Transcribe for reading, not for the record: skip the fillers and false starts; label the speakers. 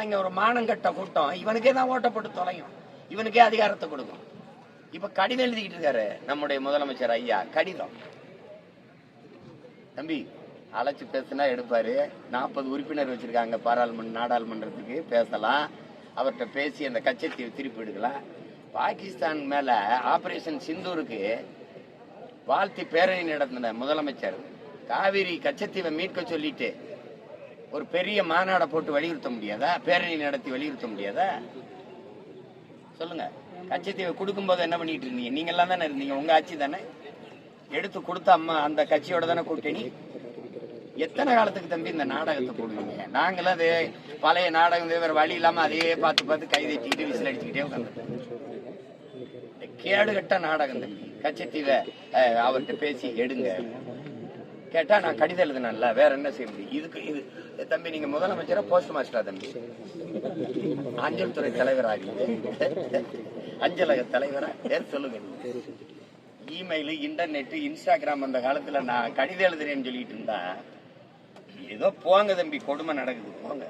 Speaker 1: ஆனா இங்க ஒரு மானங்கட்ட கூட்டம் இவனுக்கே தான் ஓட்டப்பட்டு தொலையும், இவனுக்கே அதிகாரத்தை கொடுக்கும். இப்ப கடிதம் எழுதிக்கிட்டு இருக்காரு நம்முடைய முதலமைச்சர் ஐயா. கடிதம் தம்பி அழைச்சு பேசுனா எடுப்பாரு. 40 உறுப்பினர் வச்சிருக்காங்க நாடாளுமன்றத்துக்கு, பேசலாம். அவர்கிட்ட பேசி அந்த கச்சத்தீவு திருப்பி எடுக்கலாம். பாகிஸ்தான் மேல ஆபரேஷன் சிந்தூருக்கு வாழ்த்தி பேரணி நடத்தின முதலமைச்சர் காவிரி கச்சத்தீவை மீட்க சொல்லிட்டு ஒரு பெரிய மாநாட போட்டு வலியுறுத்த முடியாதா? பேரணி நடத்தி வலியுறுத்த முடியாதா? சொல்லுங்க. கச்சத்தீவை கொடுக்கும் போது என்ன பண்ணிட்டு இருந்தீங்க? நீங்க எல்லாம் தானே இருந்தீங்க, உங்க ஆட்சி தானே எடுத்து கொடுத்த அம்மா அந்த கட்சியோட தானே கூட்டணி. எத்தனை காலத்துக்கு தம்பி இந்த நாடகத்தை போடுவீங்க? நாங்களும் அது பழைய நாடகம் வேற வழி இல்லாம அதையே பார்த்து கை தட்டிக்கிட்டு விசில் அடிச்சுக்கிட்டே உட்காந்து கேடுகட்ட நாடகம் தம்பி. கச்சத்தீவை அவர்கிட்ட பேசி எடுங்க கேட்டா நான் கடிதம் எழுதுனேன்ல, வேற என்ன செய்ய முடியும்? இதுக்கு இது தம்பி நீங்க முதலமைச்சரா போஸ்ட் மாஸ்டரா தம்பி? அஞ்சல் துறை தலைவரா? அஞ்சலக தலைவரா? சொல்லுங்க. இமெயில், இன்டர்நெட், இன்ஸ்டாகிராம் அந்த காலத்துல நான் கடிதம் எழுதுறேன்னு சொல்லிட்டு இருந்தா ஏதோ போங்க தம்பி, கொடுமை நடக்குது, போங்க.